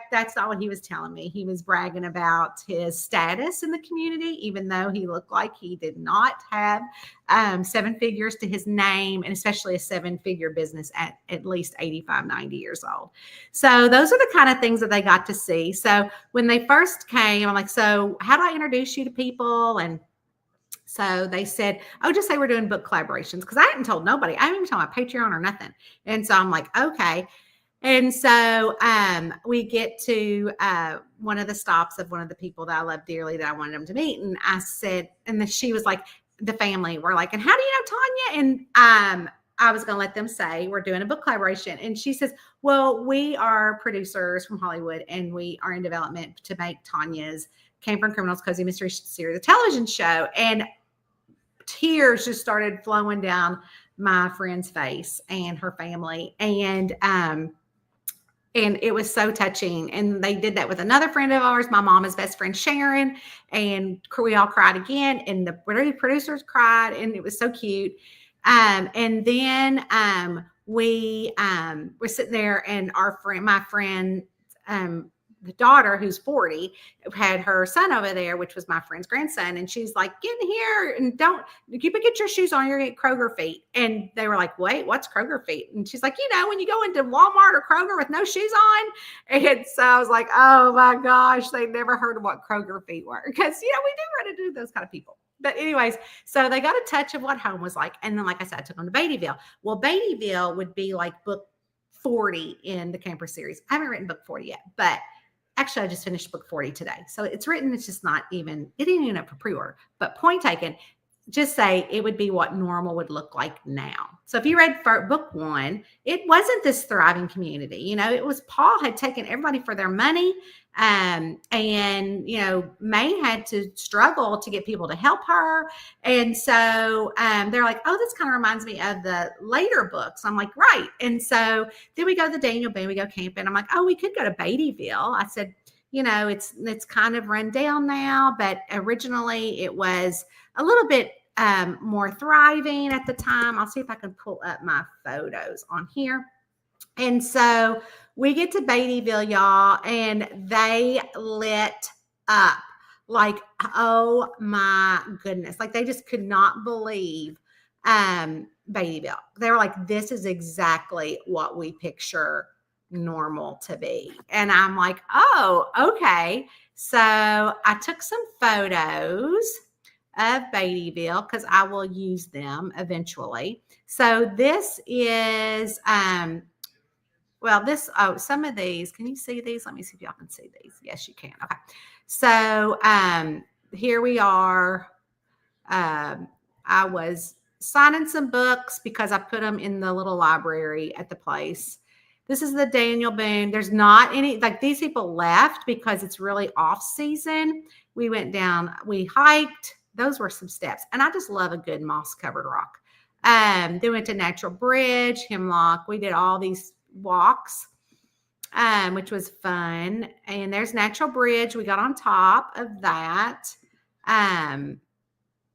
that's not what he was telling me. He was bragging about his status in the community, even though he looked like he did not have 7 figures to his name, and especially a 7-figure business at least 85, 90 years old. So those are the kind of things that they got to see. So when they first came, I'm like, so how do I introduce you to people? And so they said, oh, just say we're doing book collaborations, because I hadn't told nobody. I haven't even told my Patreon or nothing. And so I'm like, okay. And so we get to one of the stops of one of the people that I love dearly that I wanted them to meet. And I said, and then she was like, the family were like, and how do you know Tanya? And I was going to let them say, we're doing a book collaboration. And she says, well, we are producers from Hollywood and we are in development to make Tanya's Camper and Criminals Cozy Mystery Series, a television show. And tears just started flowing down my friend's face and her family. And it was so touching. And they did that with another friend of ours, my mama's best friend, Sharon. And we all cried again. And the producers cried. And it was so cute. And then we were sitting there and my friend, the daughter who's 40 had her son over there, which was my friend's grandson. And she's like, get in here and get your shoes on, you're gonna get Kroger feet. And they were like, wait, what's Kroger feet? And she's like, when you go into Walmart or Kroger with no shoes on. And so I was like, oh my gosh, they never heard of what Kroger feet were. Because, we do run into those kind of people. But anyways, so they got a touch of what home was like. And then, like I said, I took them to Beattyville. Well, Beattyville would be like book 40 in the Camper series. I haven't written book 40 yet, but actually, I just finished book 40 today. So it's written. It's just it ain't even up for pre-order. But point taken, just say it would be what normal would look like now. So if you read book 1, it wasn't this thriving community. You know, it was Paul had taken everybody for their money. And, you know, May had to struggle to get people to help her. And so they're like, oh, this kind of reminds me of the later books. I'm like, right. And so then we go to the Daniel Boone, we go camping. I'm like, oh, we could go to Beattyville. I said, you know, it's kind of run down now, but originally it was a little bit more thriving at the time. I'll see if I can pull up my photos on here. And so we get to Beattyville, y'all, and they lit up like, oh my goodness. Like they just could not believe Beattyville. They were like, this is exactly what we picture normal to be. And I'm like, oh, okay. So I took some photos of Beattyville because I will use them eventually. So this is some of these, can you see these? Let me see if y'all can see these. Yes, you can. Okay. So here we are. I was signing some books because I put them in the little library at the place. This is the Daniel Boone. There's not any, like these people left because it's really off season. We went down, we hiked. Those were some steps. And I just love a good moss covered rock. Then we went to Natural Bridge, Hemlock. We did all these walks, which was fun. And there's Natural Bridge. We got on top of that. And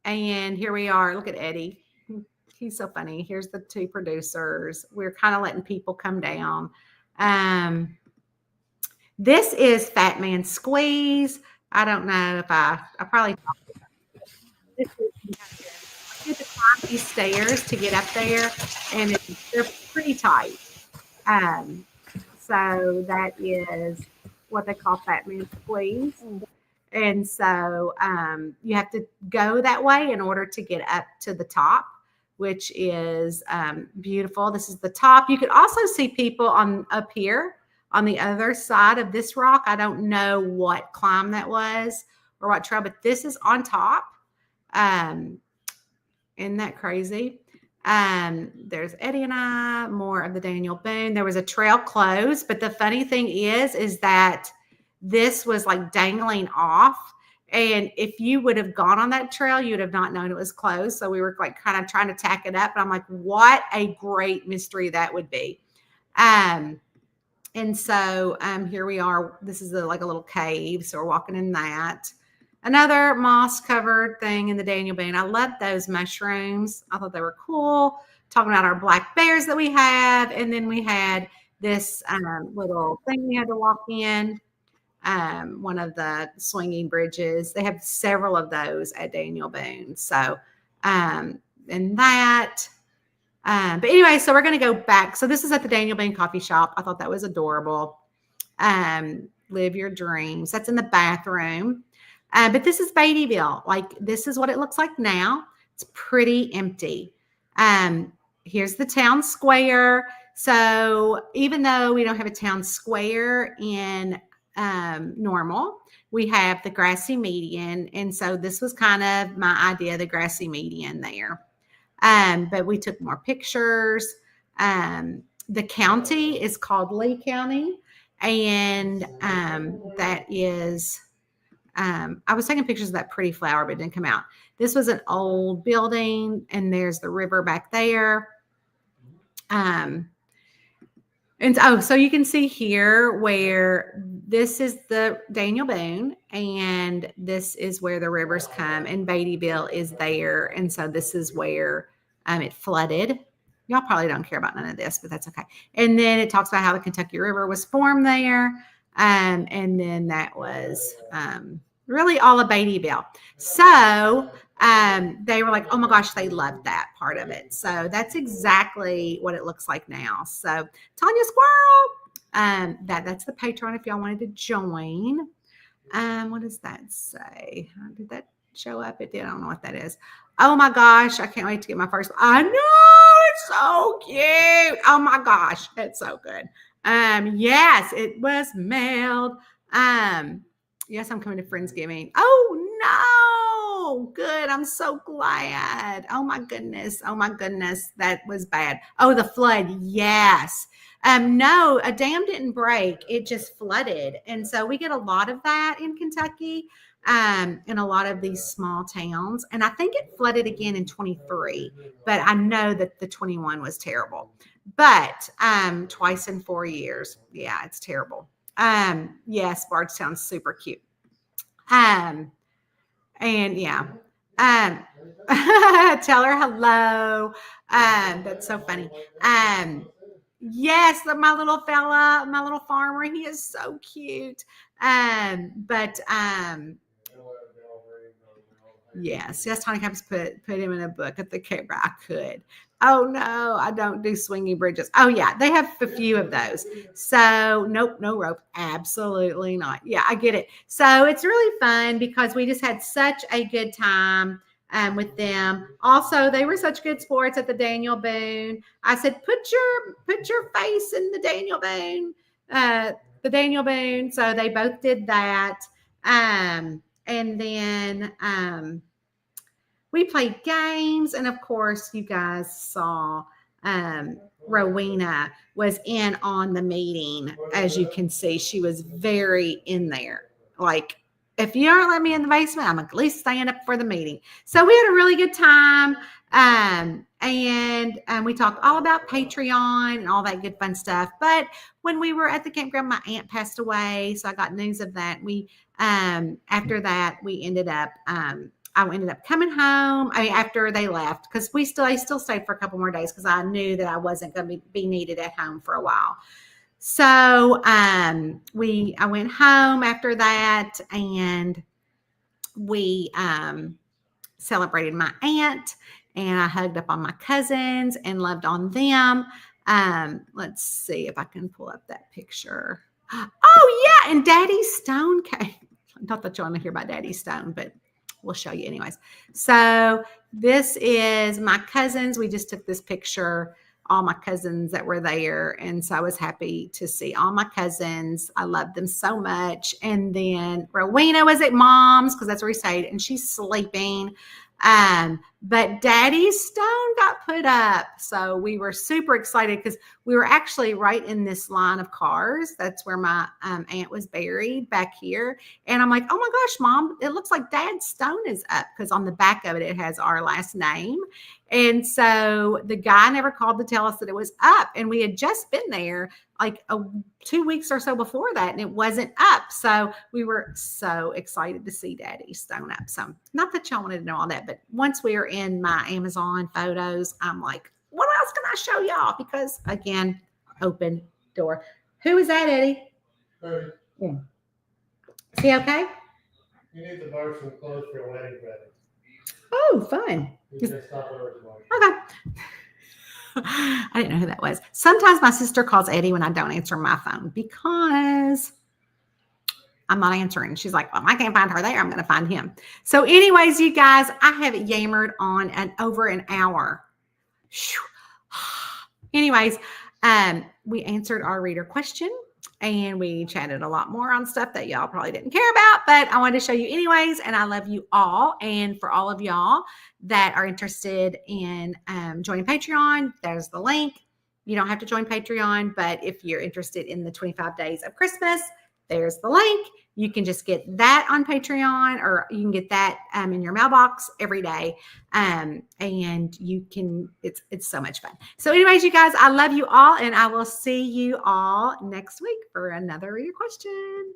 here we are. Look at Eddie. He's so funny. Here's the 2 producers. We're kind of letting people come down. This is Fat Man Squeeze. I don't know if I probably talked about this. You have to climb these stairs to get up there, and they're pretty tight. So that is what they call Fat Man Squeeze. And so you have to go that way in order to get up to the top, which is beautiful. This is the top. You could also see people up here on the other side of this rock. I don't know what climb that was or what trail, but this is on top. Isn't that crazy? There's Eddie and I, more of the Daniel Boone. There was a trail closed, but the funny thing is that this was like dangling off. And if you would have gone on that trail, you would have not known it was closed. So we were like kind of trying to tack it up. And I'm like, what a great mystery that would be. And so here we are. This is like a little cave. So we're walking in that. Another moss covered thing in the Daniel Boone. I loved those mushrooms. I thought they were cool. Talking about our black bears that we have. And then we had this little thing we had to walk in. One of the swinging bridges. They have several of those at Daniel Boone. So, and that, but anyway, so we're going to go back. So this is at the Daniel Boone coffee shop. I thought that was adorable. Live your dreams. That's in the bathroom. But this is Beattyville. Like this is what it looks like now. It's pretty empty. Here's the town square. So even though we don't have a town square in Normal, we have the grassy median. And so this was kind of my idea, the grassy median there. But we took more pictures. The county is called Lee County. And that is, I was taking pictures of that pretty flower, but it didn't come out. This was an old building, and there's the river back there. So you can see here where this is the Daniel Boone, and this is where the rivers come, and Beattyville is there. And so this is where it flooded. Y'all probably don't care about none of this, but that's okay. And then it talks about how the Kentucky River was formed there. And then that was really all of Beattyville. So they were like, oh my gosh, they loved that part of it. So that's exactly what it looks like now. So Tanya Squirrel, that's the Patreon if y'all wanted to join. What does that say? Did that show up? It did. I don't know what that is. Oh my gosh, I can't wait to get my first. I know, it's so cute. Oh my gosh, it's so good. Yes, it was mailed. Yes, I'm coming to Friendsgiving. Oh Oh, good. I'm so glad. Oh my goodness. Oh my goodness. That was bad. Oh, the flood. Yes. No, a dam didn't break. It just flooded. And so we get a lot of that in Kentucky, in a lot of these small towns. And I think it flooded again in 23, but I know that the 21 was terrible. But twice in 4 years. Yeah, it's terrible. Yes, Bardstown's super cute. And yeah. Tell her hello. That's so funny. Yes, my little fella, my little farmer, he is so cute. Yes, Tony Campus put him in a book at the camera. I could. Oh no, I don't do swinging bridges. Oh yeah, they have a few of those. So nope, no rope. Absolutely not. Yeah, I get it. So it's really fun because we just had such a good time with them. Also, they were such good sports at the Daniel Boone. I said, put your face in the Daniel Boone. So they both did that. And then we played games. And of course, you guys saw Rowena was in on the meeting. As you can see, she was very in there. Like, if you aren't let me in the basement, I'm at least staying up for the meeting. So we had a really good time. And we talked all about Patreon and all that good fun stuff. But when we were at the campground, my aunt passed away. So I got news of that. We, after that, we ended up, I ended up coming home. I mean, after they left, because I still stayed for a couple more days because I knew that I wasn't going to be needed at home for a while. So I went home after that, and we celebrated my aunt, and I hugged up on my cousins and loved on them. Let's see if I can pull up that picture. Oh yeah, and Daddy Stone came. Not that you want to hear about Daddy Stone, but we'll show you anyways. So this is my cousins. We just took this picture, all my cousins that were there. And so I was happy to see all my cousins. I love them so much. And then Rowena was at Mom's because that's where we stayed, and she's sleeping. But Daddy Stone got put up. So we were super excited because we were actually right in this line of cars. That's where my aunt was buried back here. And I'm like, oh my gosh, Mom, it looks like Dad Stone is up, because on the back of it, it has our last name. And so the guy never called to tell us that it was up. And we had just been there like 2 weeks or so before that, and it wasn't up. So we were so excited to see Daddy Stone up. So not that y'all wanted to know all that, but once we were in my Amazon photos, I'm like, what else can I show y'all? Because again, open door. Who is that, Eddie? Hey. Yeah. Is he okay? You need to buy some clothes for your wedding present. Oh, fun. You stop over tomorrow. Okay. I didn't know who that was. Sometimes my sister calls Eddie when I don't answer my phone because I'm not answering. She's like, well, I can't find her there. I'm going to find him. So anyways, you guys, I have yammered on over an hour. Anyways, we answered our reader question, and we chatted a lot more on stuff that y'all probably didn't care about, but I wanted to show you anyways. And I love you all. And for all of y'all that are interested in joining Patreon, there's the link. You don't have to join Patreon, but if you're interested in the 25 days of Christmas, there's the link. You can just get that on Patreon, or you can get that in your mailbox every day. And you can, it's so much fun. So anyways, you guys, I love you all, and I will see you all next week for another reader question.